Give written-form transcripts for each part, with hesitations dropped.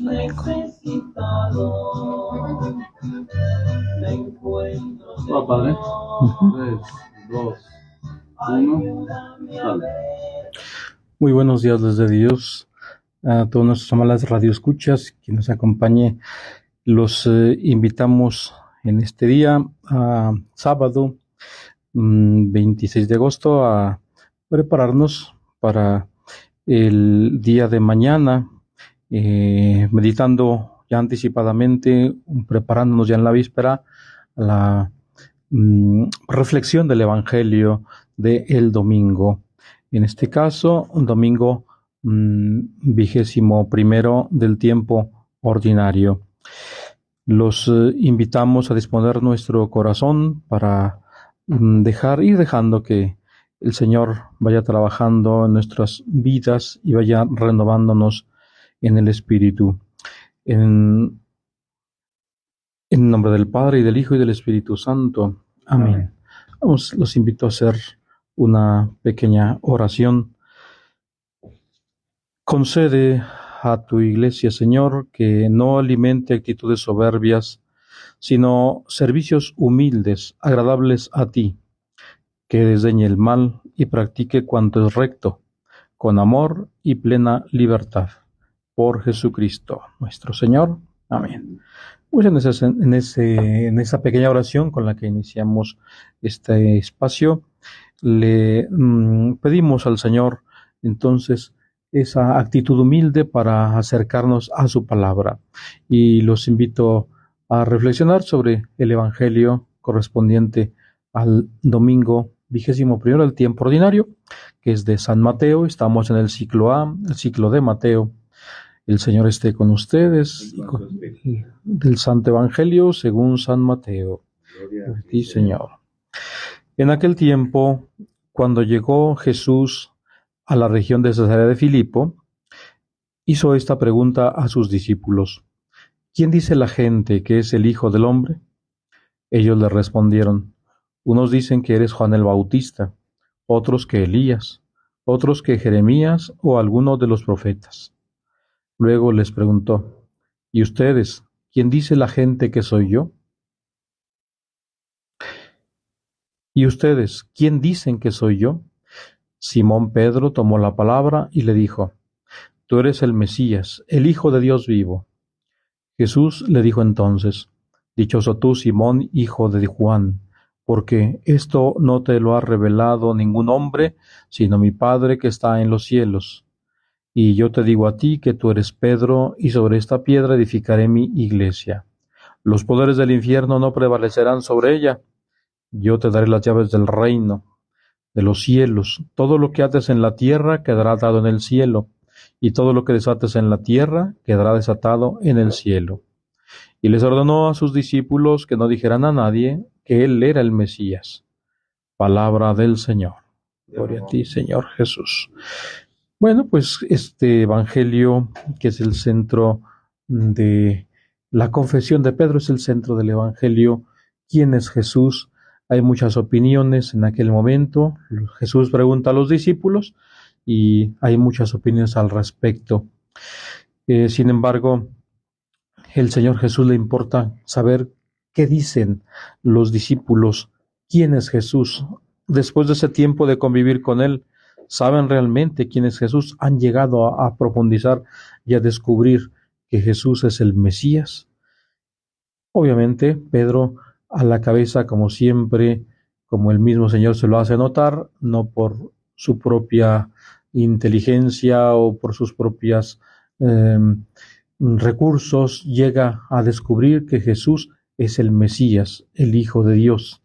domingo. Va, padre. 3, 2, 1. Dale. Muy buenos días desde Dios a todos nuestros amables radioescuchas, quien nos acompañe. Los invitamos en este día, sábado 26 de agosto, a prepararnos para el día de mañana, meditando ya anticipadamente, preparándonos ya en la víspera, la reflexión del Evangelio del domingo. En este caso, un domingo 21 del tiempo ordinario. Los invitamos a disponer nuestro corazón para ir dejando que el Señor vaya trabajando en nuestras vidas y vaya renovándonos en el Espíritu. En nombre del Padre, y del Hijo, y del Espíritu Santo. Amén. Los invito a hacer una pequeña oración. Concede a tu Iglesia, Señor, que no alimente actitudes soberbias, sino servicios humildes, agradables a ti, que desdeñe el mal y practique cuanto es recto, con amor y plena libertad. Por Jesucristo nuestro Señor. Amén. Pues en esa pequeña oración con la que iniciamos este espacio, le pedimos al Señor entonces esa actitud humilde para acercarnos a su palabra. Y los invito a reflexionar sobre el Evangelio correspondiente al domingo 21 del tiempo ordinario, que es de San Mateo. Estamos en el ciclo A, el ciclo de Mateo. El Señor esté con ustedes. Del Santo Evangelio según San Mateo. Gloria a ti, Señor. En aquel tiempo, cuando llegó Jesús a la región de Cesarea de Filipo, hizo esta pregunta a sus discípulos: ¿Quién dice la gente que es el Hijo del Hombre? Ellos le respondieron: unos dicen que eres Juan el Bautista, otros que Elías, otros que Jeremías o alguno de los profetas. Luego les preguntó: ¿y ustedes, quién dice la gente que soy yo? ¿Y ustedes, quién dicen que soy yo? Simón Pedro tomó la palabra y le dijo: Tú eres el Mesías, el Hijo de Dios vivo. Jesús le dijo entonces: Dichoso tú, Simón, hijo de Juan, porque esto no te lo ha revelado ningún hombre, sino mi Padre que está en los cielos. Y yo te digo a ti que tú eres Pedro, y sobre esta piedra edificaré mi iglesia. Los poderes del infierno no prevalecerán sobre ella. Yo te daré las llaves del reino de los cielos. Todo lo que ates en la tierra quedará atado en el cielo, y todo lo que desates en la tierra quedará desatado en el cielo. Y les ordenó a sus discípulos que no dijeran a nadie que él era el Mesías. Palabra del Señor. Gloria a ti, Señor Jesús. Bueno, pues este Evangelio, que es el centro de la confesión de Pedro, es el centro del Evangelio. ¿Quién es Jesús? Hay muchas opiniones en aquel momento. Jesús pregunta a los discípulos y hay muchas opiniones al respecto. Sin embargo, el Señor Jesús le importa saber qué dicen los discípulos. ¿Quién es Jesús? Después de ese tiempo de convivir con Él, ¿saben realmente quién es Jesús? ¿Han llegado a profundizar y a descubrir que Jesús es el Mesías? Obviamente, Pedro a la cabeza, como siempre, como el mismo Señor se lo hace notar, no por su propia inteligencia o por sus propias recursos, llega a descubrir que Jesús es el Mesías, el Hijo de Dios,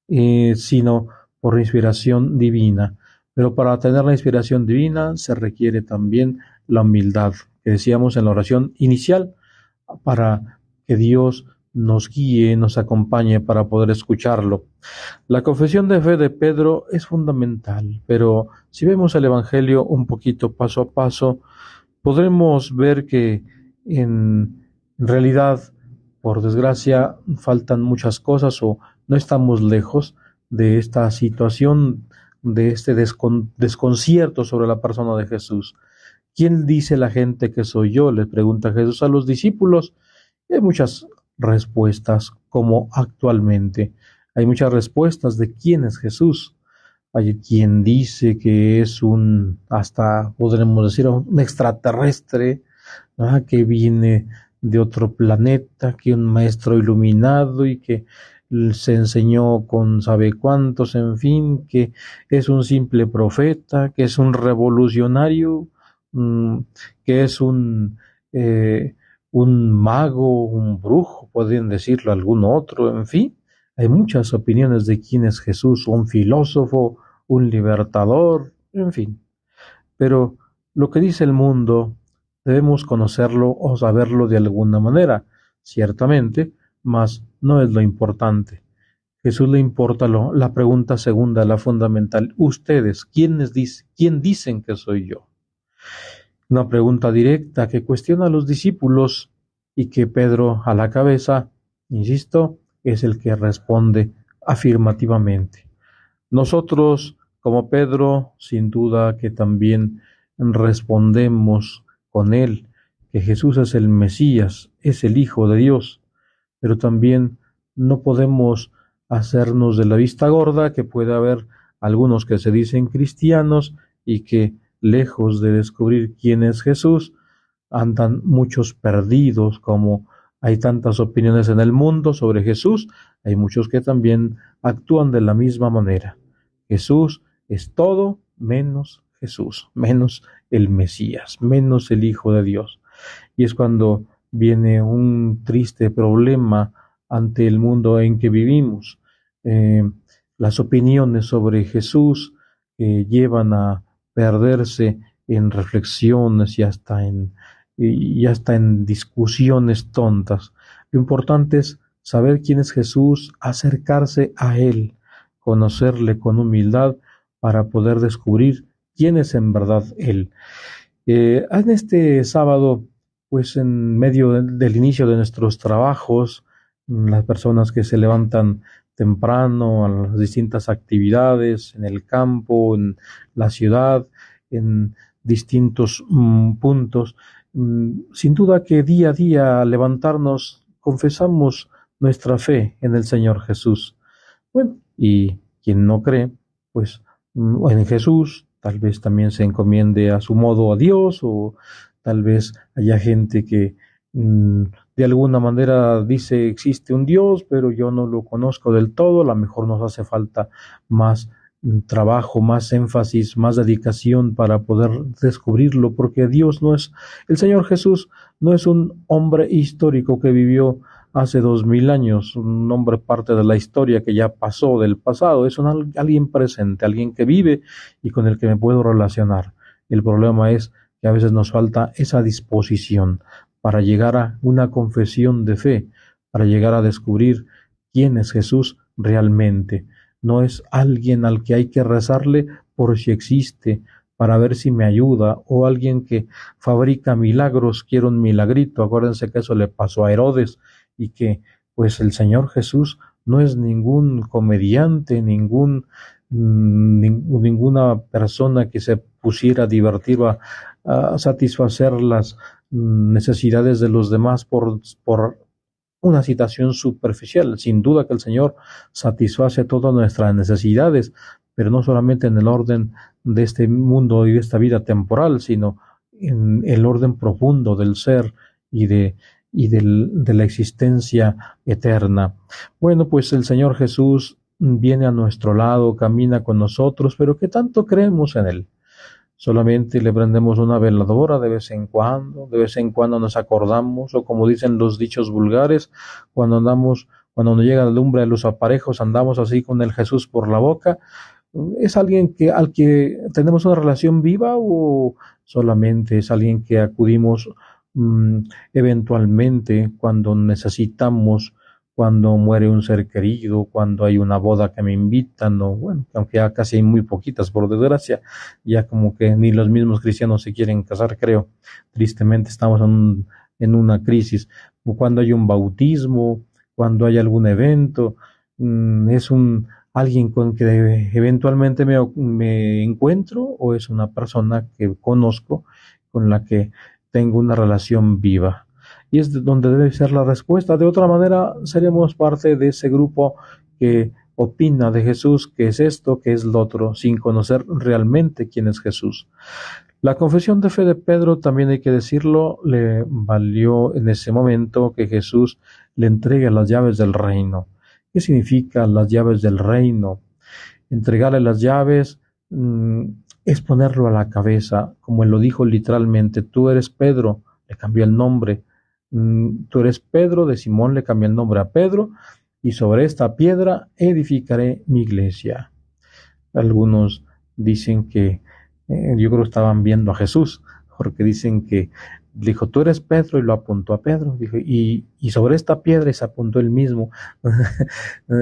sino por inspiración divina. Pero para tener la inspiración divina se requiere también la humildad, que decíamos en la oración inicial, para que Dios nos guíe, nos acompañe para poder escucharlo. La confesión de fe de Pedro es fundamental, pero si vemos el Evangelio un poquito paso a paso, podremos ver que en realidad, por desgracia, faltan muchas cosas o no estamos lejos de esta situación, de este desconcierto sobre la persona de Jesús. ¿quién dice la gente que soy yo?, le pregunta Jesús a los discípulos. Y hay muchas respuestas, como actualmente. Hay muchas respuestas de quién es Jesús. Hay quien dice que es hasta podremos decir, un extraterrestre, que viene de otro planeta, que un maestro iluminado y que se enseñó con sabe cuántos, en fin, que es un simple profeta, que es un revolucionario, mm, que es un mago, un brujo, podrían decirlo algún otro, en fin. Hay muchas opiniones de quién es Jesús, un filósofo, un libertador, en fin. Pero lo que dice el mundo debemos conocerlo o saberlo de alguna manera, ciertamente, mas no es lo importante. Jesús le importa la pregunta segunda, la fundamental. Ustedes, ¿quién dicen que soy yo? Una pregunta directa que cuestiona a los discípulos y que Pedro a la cabeza, insisto, es el que responde afirmativamente. Nosotros, como Pedro, sin duda que también respondemos con él, que Jesús es el Mesías, es el Hijo de Dios, pero también no podemos hacernos de la vista gorda, que puede haber algunos que se dicen cristianos y que, lejos de descubrir quién es Jesús, andan muchos perdidos, como hay tantas opiniones en el mundo sobre Jesús, hay muchos que también actúan de la misma manera. Jesús es todo menos Jesús, menos el Mesías, menos el Hijo de Dios. Y es cuando viene un triste problema ante el mundo en que vivimos. Las opiniones sobre Jesús llevan a perderse en reflexiones y hasta en discusiones tontas. Lo importante es saber quién es Jesús, acercarse a Él, conocerle con humildad para poder descubrir quién es en verdad Él. En este sábado, pues en medio del inicio de nuestros trabajos, las personas que se levantan temprano a las distintas actividades en el campo, en la ciudad, en distintos puntos, sin duda que día a día al levantarnos confesamos nuestra fe en el Señor Jesús. Bueno, y quien no cree, pues en Jesús, tal vez también se encomiende a su modo a Dios, o tal vez haya gente que de alguna manera dice existe un Dios, pero yo no lo conozco del todo, a lo mejor nos hace falta más trabajo, más énfasis, más dedicación para poder descubrirlo, porque el Señor Jesús no es un hombre histórico que vivió hace 2000 años, un hombre parte de la historia que ya pasó del pasado, es alguien presente, alguien que vive y con el que me puedo relacionar. El problema es que a veces nos falta esa disposición para llegar a una confesión de fe, para llegar a descubrir quién es Jesús realmente. No es alguien al que hay que rezarle por si existe, para ver si me ayuda, o alguien que fabrica milagros, quiere un milagrito. Acuérdense que eso le pasó a Herodes, y que pues el Señor Jesús no es ningún comediante, ninguna persona que se pusiera a divertir a satisfacer las necesidades de los demás por una situación superficial. Sin duda que el Señor satisface todas nuestras necesidades, pero no solamente en el orden de este mundo y de esta vida temporal, sino en el orden profundo del ser y de la existencia eterna. Bueno, pues el Señor Jesús viene a nuestro lado, camina con nosotros, pero ¿qué tanto creemos en Él? Solamente le prendemos una veladora de vez en cuando nos acordamos, o como dicen los dichos vulgares, cuando nos llega la lumbre de los aparejos, andamos así con el Jesús por la boca. ¿Es alguien al que tenemos una relación viva, o solamente es alguien que acudimos eventualmente cuando necesitamos, cuando muere un ser querido, cuando hay una boda que me invitan, o bueno, aunque ya casi hay muy poquitas, por desgracia, ya como que ni los mismos cristianos se quieren casar, creo. Tristemente estamos en una crisis. O cuando hay un bautismo, cuando hay algún evento, es alguien con que eventualmente me encuentro, o es una persona que conozco, con la que tengo una relación viva. Y es donde debe ser la respuesta. De otra manera, seremos parte de ese grupo que opina de Jesús, que es esto, que es lo otro, sin conocer realmente quién es Jesús. La confesión de fe de Pedro, también hay que decirlo, le valió en ese momento que Jesús le entregue las llaves del reino. ¿Qué significa las llaves del reino? Entregarle las llaves es ponerlo a la cabeza, como él lo dijo literalmente: tú eres Pedro, le cambió el nombre. Tú eres Pedro, de Simón le cambió el nombre a Pedro, y sobre esta piedra edificaré mi iglesia. Algunos dicen que yo creo que estaban viendo a Jesús, porque dicen que dijo: tú eres Pedro, y lo apuntó a Pedro. Dijo, y sobre esta piedra, y se apuntó él mismo,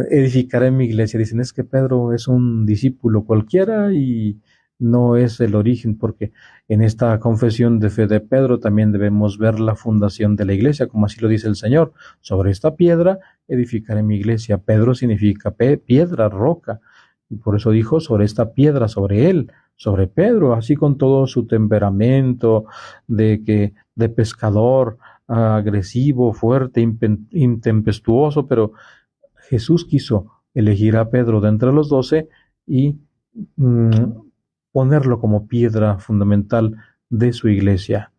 edificaré mi iglesia. Dicen, es que Pedro es un discípulo cualquiera y no es el origen, porque en esta confesión de fe de Pedro también debemos ver la fundación de la iglesia, como así lo dice el Señor: sobre esta piedra edificaré mi iglesia. Pedro significa piedra, roca, y por eso dijo: sobre esta piedra, sobre él, sobre Pedro, así con todo su temperamento de pescador, agresivo, fuerte, intempestuoso, pero Jesús quiso elegir a Pedro de entre los 12 y mm, ponerlo como piedra fundamental de su iglesia.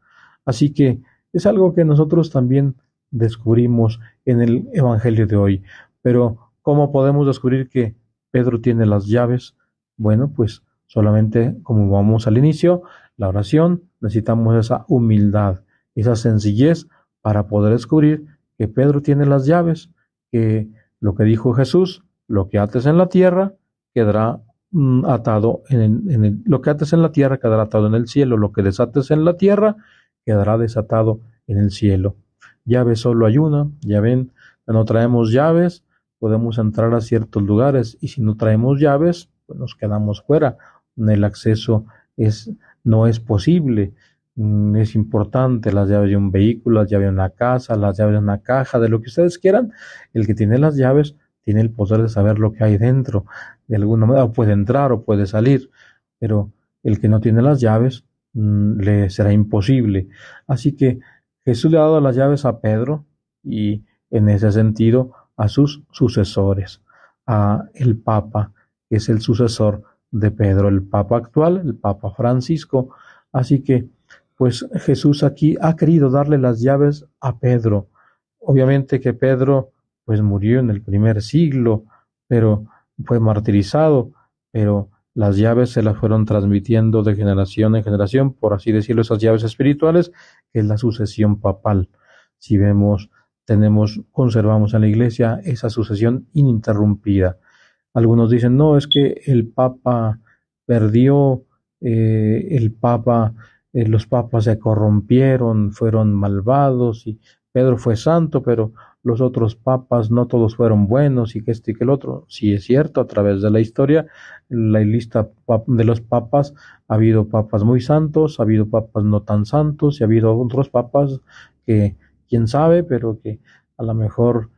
Así que es algo que nosotros también descubrimos en el Evangelio de hoy. Pero ¿cómo podemos descubrir que Pedro tiene las llaves? Bueno, pues solamente, como vamos al inicio, la oración, necesitamos esa humildad, esa sencillez para poder descubrir que Pedro tiene las llaves, que lo que dijo Jesús: lo que ates en la tierra quedará atado lo que ates en la tierra quedará atado en el cielo, lo que desates en la tierra quedará desatado en el cielo. Llaves solo hay una, ya ven, no traemos llaves, podemos entrar a ciertos lugares, y si no traemos llaves, pues nos quedamos fuera. El acceso no es posible. Es importante las llaves de un vehículo, las llaves de una casa, las llaves de una caja, de lo que ustedes quieran. El que tiene las llaves tiene el poder de saber lo que hay dentro. De alguna manera puede entrar o puede salir, pero el que no tiene las llaves le será imposible. Así que Jesús le ha dado las llaves a Pedro, y en ese sentido a sus sucesores, a el Papa, que es el sucesor de Pedro, el Papa actual, el Papa Francisco. Así que pues Jesús aquí ha querido darle las llaves a Pedro. Obviamente que Pedro pues murió en el primer siglo, pero fue martirizado, pero las llaves se las fueron transmitiendo de generación en generación, por así decirlo, esas llaves espirituales, que es la sucesión papal. Si vemos, conservamos en la iglesia esa sucesión ininterrumpida. Algunos dicen, no, es que el Papa perdió, los papas se corrompieron, fueron malvados, y Pedro fue santo, pero los otros papas no todos fueron buenos, y que este y que el otro. Sí es cierto, a través de la historia, la lista de los papas, ha habido papas muy santos, ha habido papas no tan santos, y ha habido otros papas que, quién sabe, pero que a lo mejor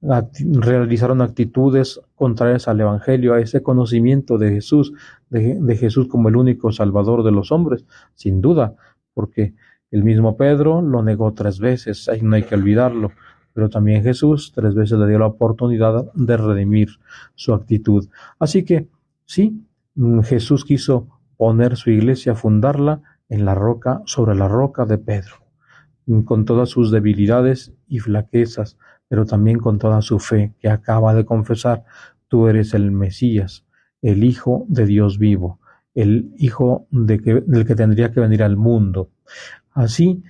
realizaron actitudes contrarias al Evangelio, a ese conocimiento de Jesús, de Jesús como el único Salvador de los hombres, sin duda, porque el mismo Pedro lo negó 3 veces, ahí no hay que olvidarlo, pero también Jesús 3 veces le dio la oportunidad de redimir su actitud. Así que sí, Jesús quiso poner su iglesia, fundarla en la roca, sobre la roca de Pedro, con todas sus debilidades y flaquezas, pero también con toda su fe, que acaba de confesar: tú eres el Mesías, el Hijo de Dios vivo, el Hijo del que tendría que venir al mundo. Así,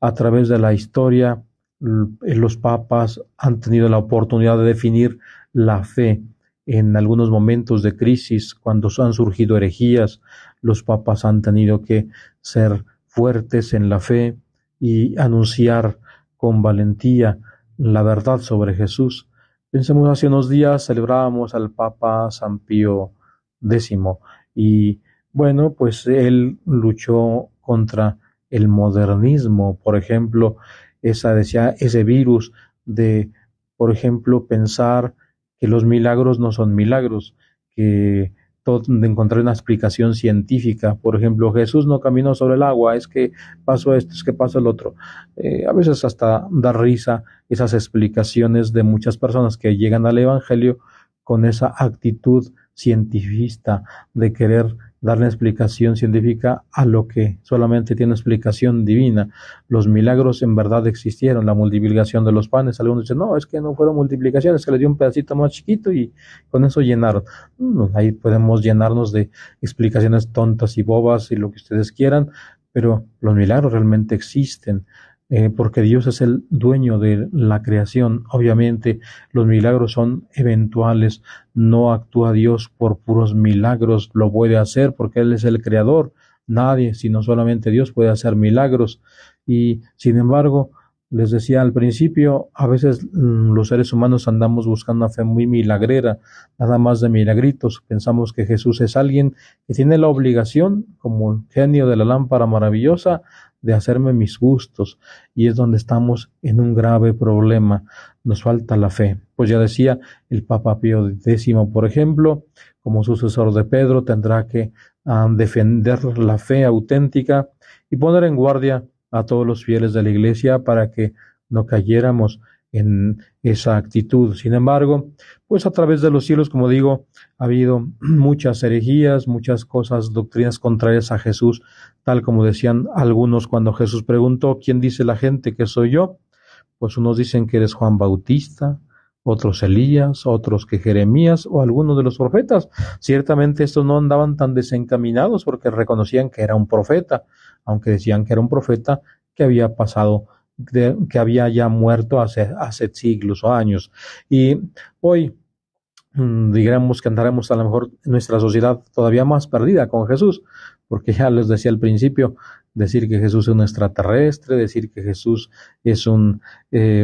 a través de la historia, los papas han tenido la oportunidad de definir la fe. En algunos momentos de crisis, cuando han surgido herejías, los papas han tenido que ser fuertes en la fe y anunciar con valentía la verdad sobre Jesús. Pensemos, hace unos días celebrábamos al Papa San Pío X, y bueno, pues él luchó contra el modernismo, por ejemplo, ese virus de, por ejemplo, pensar que los milagros no son milagros, que de encontrar una explicación científica. Por ejemplo, Jesús no caminó sobre el agua, es que pasó esto, es que pasó el otro. A veces hasta da risa esas explicaciones de muchas personas que llegan al Evangelio con esa actitud cientifista de querer darle explicación científica a lo que solamente tiene explicación divina. Los milagros en verdad existieron, la multiplicación de los panes. Algunos dicen, no, es que no fueron multiplicaciones, que les dio un pedacito más chiquito y con eso llenaron. Ahí podemos llenarnos de explicaciones tontas y bobas y lo que ustedes quieran, pero los milagros realmente existen. Porque Dios es el dueño de la creación. Obviamente los milagros son eventuales, no actúa Dios por puros milagros, lo puede hacer porque Él es el creador. Nadie, sino solamente Dios puede hacer milagros. Y sin embargo, les decía al principio, a veces los seres humanos andamos buscando una fe muy milagrera, nada más de milagritos. Pensamos que Jesús es alguien que tiene la obligación, como el genio de la lámpara maravillosa, de hacerme mis gustos, y es donde estamos en un grave problema. Nos falta la fe. Pues ya decía el Papa Pío X, por ejemplo, como sucesor de Pedro, tendrá que defender la fe auténtica y poner en guardia a todos los fieles de la Iglesia para que no cayéramos en esa actitud. Sin embargo, pues a través de los siglos, como digo, ha habido muchas herejías, muchas cosas, doctrinas contrarias a Jesús, tal como decían algunos cuando Jesús preguntó, ¿quién dice la gente que soy yo? Pues unos dicen que eres Juan Bautista, otros Elías, otros que Jeremías o algunos de los profetas. Ciertamente estos no andaban tan desencaminados porque reconocían que era un profeta, aunque decían que era un profeta que había pasado, que había ya muerto hace siglos o años. Y hoy digamos que andaremos a lo mejor en nuestra sociedad todavía más perdida con Jesús, porque ya les decía al principio, decir que Jesús es un extraterrestre, decir que Jesús es un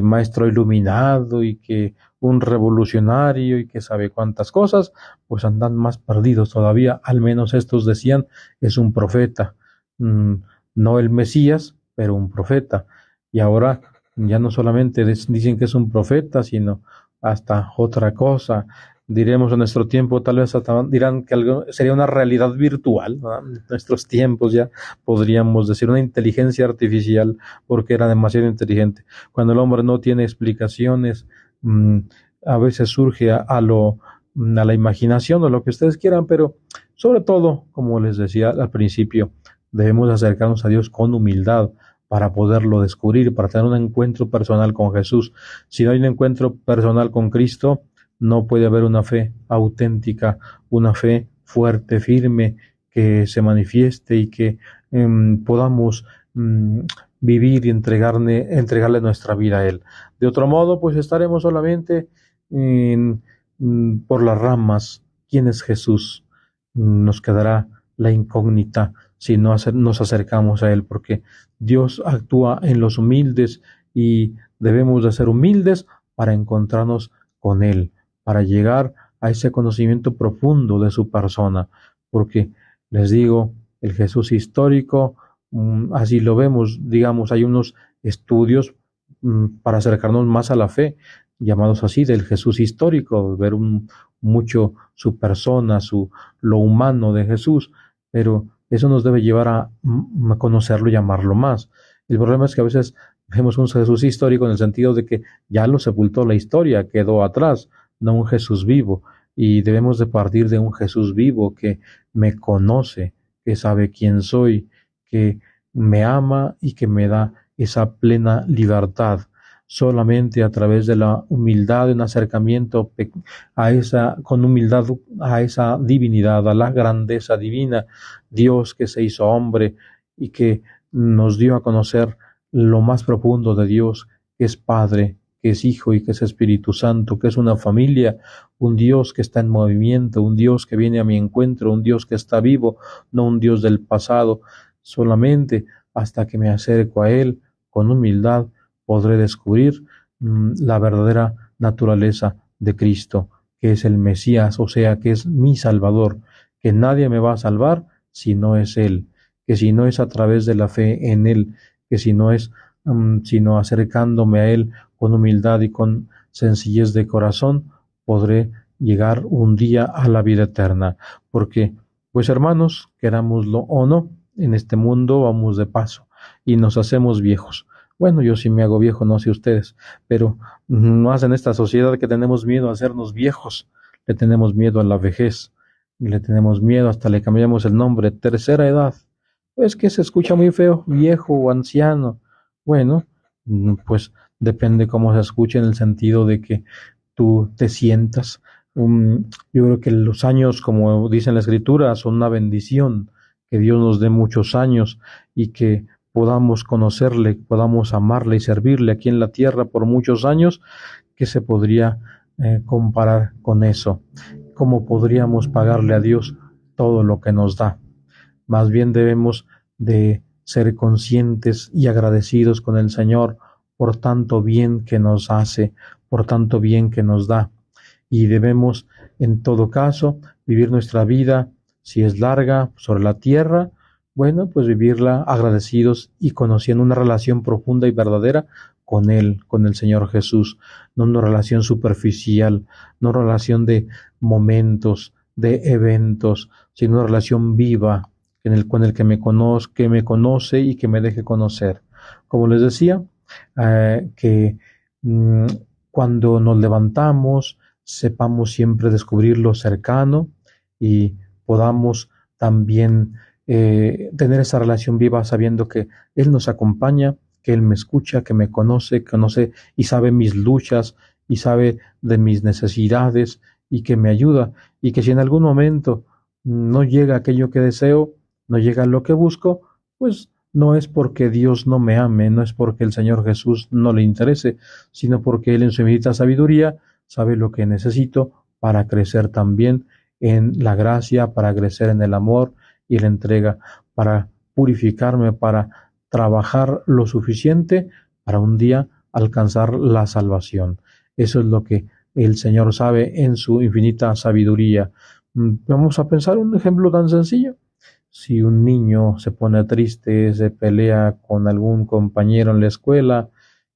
maestro iluminado y que un revolucionario y que sabe cuántas cosas, pues andan más perdidos todavía. Al menos estos decían, es un profeta, no el Mesías, pero un profeta. Y ahora ya no solamente dicen que es un profeta, sino hasta otra cosa. Diremos en nuestro tiempo, tal vez hasta dirán que algo sería una realidad virtual, ¿verdad? En nuestros tiempos ya podríamos decir una inteligencia artificial, porque era demasiado inteligente. Cuando el hombre no tiene explicaciones, a veces surge a la imaginación o lo que ustedes quieran, pero sobre todo, como les decía al principio, debemos acercarnos a Dios con humildad para poderlo descubrir, para tener un encuentro personal con Jesús. Si no hay un encuentro personal con Cristo, no puede haber una fe auténtica, una fe fuerte, firme, que se manifieste y que podamos vivir y entregarle nuestra vida a Él. De otro modo, pues estaremos solamente por las ramas. ¿Quién es Jesús? Nos quedará la incógnita si no nos acercamos a Él, porque Dios actúa en los humildes y debemos de ser humildes para encontrarnos con Él, para llegar a ese conocimiento profundo de su persona, porque les digo, el Jesús histórico, así lo vemos, digamos, hay unos estudios para acercarnos más a la fe, llamados así, del Jesús histórico, ver mucho su persona, lo humano de Jesús, pero eso nos debe llevar a conocerlo y amarlo más. El problema es que a veces vemos un Jesús histórico en el sentido de que ya lo sepultó la historia, quedó atrás, no un Jesús vivo, y debemos de partir de un Jesús vivo que me conoce, que sabe quién soy, que me ama y que me da esa plena libertad. Solamente a través de la humildad, un acercamiento con humildad a esa divinidad, a la grandeza divina, Dios que se hizo hombre y que nos dio a conocer lo más profundo de Dios, que es Padre, que es Hijo y que es Espíritu Santo, que es una familia, un Dios que está en movimiento, un Dios que viene a mi encuentro, un Dios que está vivo, no un Dios del pasado. Solamente hasta que me acerco a Él con humildad podré descubrir la verdadera naturaleza de Cristo, que es el Mesías, o sea, que es mi Salvador, que nadie me va a salvar si no es Él, que si no es a través de la fe en Él, que si no es sino acercándome a Él con humildad y con sencillez de corazón, podré llegar un día a la vida eterna. Porque, pues hermanos, querámoslo o no, en este mundo vamos de paso y nos hacemos viejos. Bueno, yo sí me hago viejo, no sé ustedes, pero más en esta sociedad que tenemos miedo a hacernos viejos, le tenemos miedo a la vejez, le tenemos miedo, hasta le cambiamos el nombre, tercera edad. Es que se escucha muy feo, viejo o anciano. Bueno, pues depende cómo se escuche en el sentido de que tú te sientas. Yo creo que los años, como dice en la Escritura, son una bendición, que Dios nos dé muchos años y que podamos conocerle, podamos amarle y servirle aquí en la tierra por muchos años. ¿Qué se podría comparar con eso? ¿Cómo podríamos pagarle a Dios todo lo que nos da? Más bien debemos de ser conscientes y agradecidos con el Señor por tanto bien que nos hace, por tanto bien que nos da. Y debemos, en todo caso, vivir nuestra vida, si es larga, sobre la tierra, bueno, pues vivirla agradecidos y conociendo una relación profunda y verdadera con Él, con el Señor Jesús, no una relación superficial, no una relación de momentos, de eventos, sino una relación viva con el que me conoce y que me deje conocer. Como les decía, que mm, cuando nos levantamos, sepamos siempre descubrir lo cercano y podamos también tener esa relación viva sabiendo que Él nos acompaña, que Él me escucha, que me conoce y sabe mis luchas y sabe de mis necesidades y que me ayuda y que si en algún momento no llega aquello que deseo, no llega lo que busco, pues no es porque Dios no me ame, no es porque el Señor Jesús no le interese, sino porque Él en su infinita sabiduría sabe lo que necesito para crecer también en la gracia, para crecer en el amor y la entrega, para purificarme, para trabajar lo suficiente para un día alcanzar la salvación. Eso es lo que el Señor sabe en su infinita sabiduría. Vamos a pensar un ejemplo tan sencillo. Si un niño se pone triste, se pelea con algún compañero en la escuela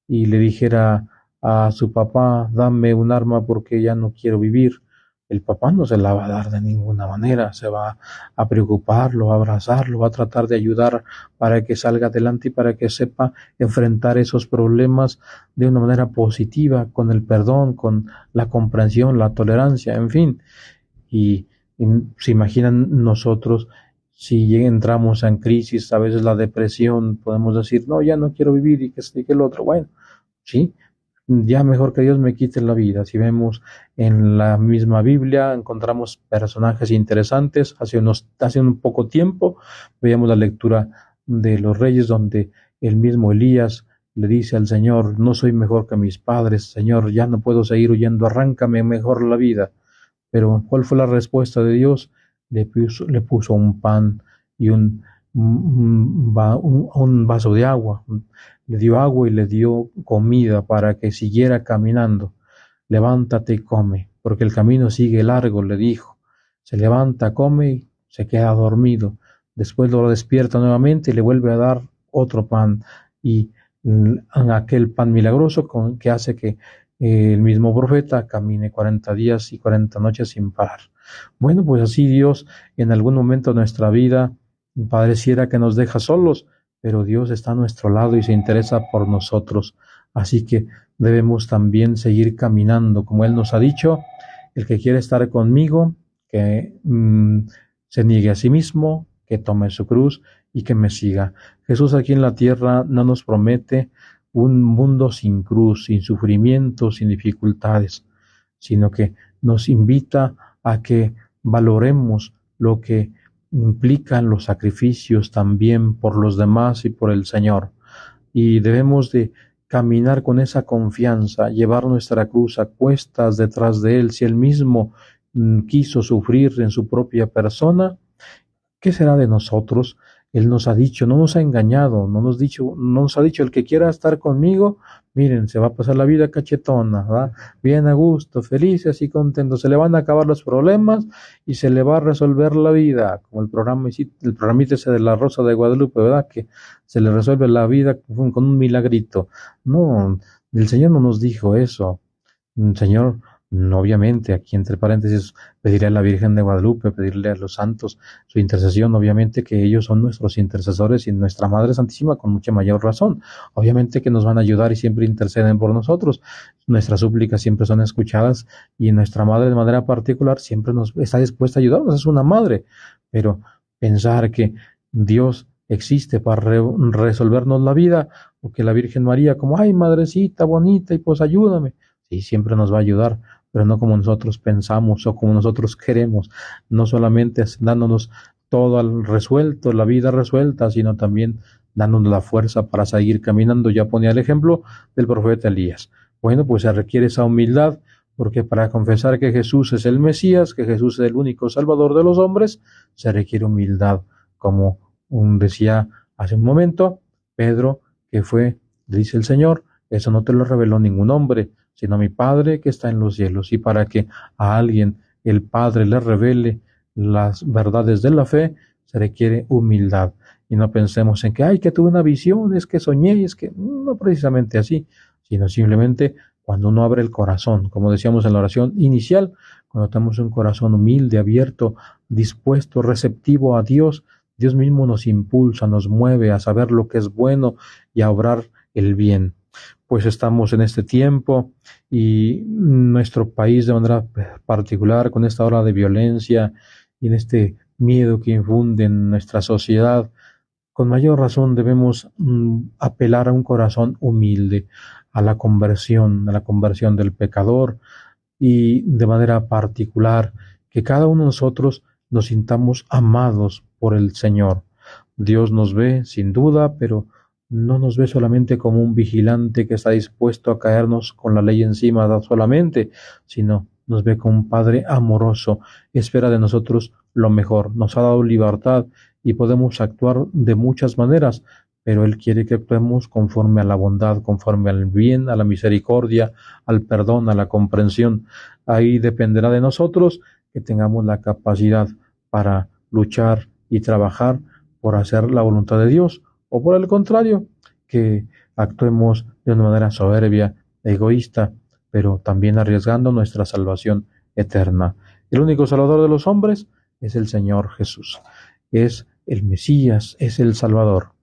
y le dijera a su papá, dame un arma porque ya no quiero vivir, el papá no se la va a dar de ninguna manera, se va a preocuparlo, a abrazarlo, va a tratar de ayudar para que salga adelante y para que sepa enfrentar esos problemas de una manera positiva, con el perdón, con la comprensión, la tolerancia, en fin. Y se imaginan nosotros si entramos en crisis, a veces la depresión, podemos decir, no, ya no quiero vivir y que este y que el otro. Bueno, sí, ya mejor que Dios me quite la vida. Si vemos en la misma Biblia, encontramos personajes interesantes. Hace un poco tiempo veíamos la lectura de los reyes donde el mismo Elías le dice al Señor, no soy mejor que mis padres, Señor, ya no puedo seguir huyendo, arráncame mejor la vida. Pero ¿cuál fue la respuesta de Dios? Le puso un pan y un vaso de agua. Le dio agua y le dio comida para que siguiera caminando. Levántate y come, porque el camino sigue largo, le dijo. Se levanta, come y se queda dormido. Después lo despierta nuevamente y le vuelve a dar otro pan. Y aquel pan milagroso que hace que el mismo profeta camine 40 días y 40 noches sin parar. Bueno, pues así Dios en algún momento de nuestra vida pareciera que nos deja solos, pero Dios está a nuestro lado y se interesa por nosotros. Así que debemos también seguir caminando, como Él nos ha dicho, el que quiere estar conmigo, que se niegue a sí mismo, que tome su cruz y que me siga. Jesús aquí en la tierra no nos promete un mundo sin cruz, sin sufrimiento, sin dificultades, sino que nos invita a que valoremos lo que implican los sacrificios también por los demás y por el Señor. Y debemos de caminar con esa confianza, llevar nuestra cruz a cuestas detrás de Él. Si Él mismo quiso sufrir en su propia persona, ¿qué será de nosotros? Él nos ha dicho, no nos ha engañado, no nos ha dicho, el que quiera estar conmigo, miren, se va a pasar la vida cachetona, ¿verdad? Bien a gusto, felices y contentos, se le van a acabar los problemas y se le va a resolver la vida, como el programita ese de la Rosa de Guadalupe, ¿verdad? Que se le resuelve la vida con un milagrito. No, el Señor no nos dijo eso. El Señor Obviamente, aquí entre paréntesis, pedirle a la Virgen de Guadalupe, pedirle a los santos su intercesión, obviamente que ellos son nuestros intercesores y nuestra Madre Santísima con mucha mayor razón. Obviamente que nos van a ayudar y siempre interceden por nosotros. Nuestras súplicas siempre son escuchadas y nuestra Madre de manera particular siempre nos está dispuesta a ayudarnos, es una madre. Pero pensar que Dios existe para resolvernos la vida, o que la Virgen María como, ay, madrecita bonita, y pues ayúdame. Sí, siempre nos va a ayudar, pero no como nosotros pensamos o como nosotros queremos, no solamente dándonos todo al resuelto, la vida resuelta, sino también dándonos la fuerza para seguir caminando. Ya ponía el ejemplo del profeta Elías. Bueno, pues se requiere esa humildad, porque para confesar que Jesús es el Mesías, que Jesús es el único Salvador de los hombres, se requiere humildad, como decía hace un momento Pedro, que fue, dice el Señor, eso no te lo reveló ningún hombre, sino mi Padre que está en los cielos. Y para que a alguien el Padre le revele las verdades de la fe, se requiere humildad. Y no pensemos en que, ay, que tuve una visión, es que soñé, es que no precisamente así, sino simplemente cuando uno abre el corazón, como decíamos en la oración inicial, cuando tenemos un corazón humilde, abierto, dispuesto, receptivo a Dios, Dios mismo nos impulsa, nos mueve a saber lo que es bueno y a obrar el bien. Pues estamos en este tiempo y nuestro país de manera particular con esta ola de violencia y en este miedo que infunde en nuestra sociedad, con mayor razón debemos apelar a un corazón humilde, a la conversión del pecador y de manera particular que cada uno de nosotros nos sintamos amados por el Señor. Dios nos ve sin duda, pero no nos ve solamente como un vigilante que está dispuesto a caernos con la ley encima solamente, sino nos ve como un Padre amoroso, espera de nosotros lo mejor, nos ha dado libertad y podemos actuar de muchas maneras, pero Él quiere que actuemos conforme a la bondad, conforme al bien, a la misericordia, al perdón, a la comprensión. Ahí dependerá de nosotros que tengamos la capacidad para luchar y trabajar por hacer la voluntad de Dios, o por el contrario, que actuemos de una manera soberbia, egoísta, pero también arriesgando nuestra salvación eterna. El único Salvador de los hombres es el Señor Jesús, es el Mesías, es el Salvador.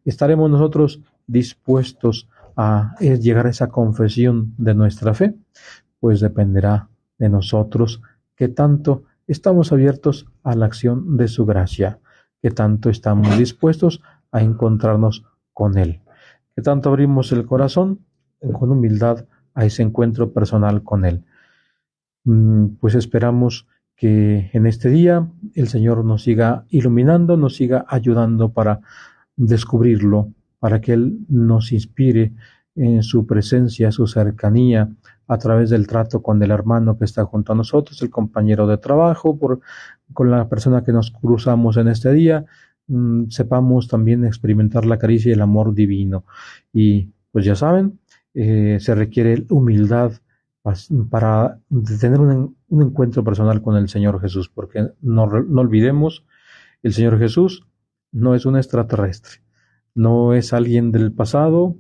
¿Estaremos nosotros dispuestos a llegar a esa confesión de nuestra fe? Pues dependerá de nosotros qué tanto estamos abiertos a la acción de su gracia, qué tanto estamos dispuestos a encontrarnos con Él, qué tanto abrimos el corazón con humildad a ese encuentro personal con Él. Pues esperamos que en este día el Señor nos siga iluminando, nos siga ayudando para descubrirlo, para que Él nos inspire en su presencia, su cercanía, a través del trato con el hermano que está junto a nosotros, el compañero de trabajo, con la persona que nos cruzamos en este día, sepamos también experimentar la caricia y el amor divino. Y pues ya saben, se requiere humildad para tener un encuentro personal con el Señor Jesús, porque no olvidemos, el Señor Jesús no es un extraterrestre, no es alguien del pasado,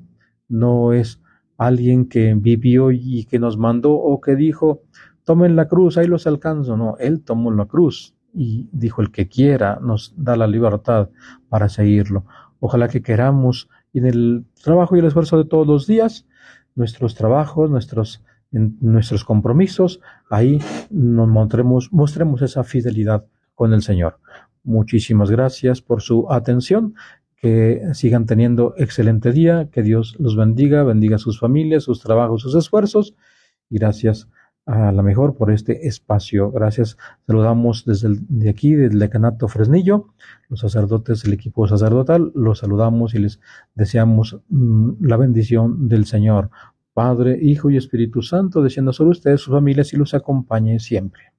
no es alguien que vivió y que nos mandó o que dijo, tomen la cruz, ahí los alcanzo. No, Él tomó la cruz y dijo, el que quiera nos da la libertad para seguirlo. Ojalá que queramos en el trabajo y el esfuerzo de todos los días, nuestros trabajos, nuestros compromisos, ahí nos mostremos esa fidelidad con el Señor. Muchísimas gracias por su atención. Que sigan teniendo excelente día, que Dios los bendiga, bendiga a sus familias, sus trabajos, sus esfuerzos. Y gracias a la mejor por este espacio. Gracias. Saludamos de aquí, del Decanato Fresnillo, los sacerdotes, el equipo sacerdotal, los saludamos y les deseamos la bendición del Señor, Padre, Hijo y Espíritu Santo, descienda sobre ustedes, sus familias y los acompañe siempre.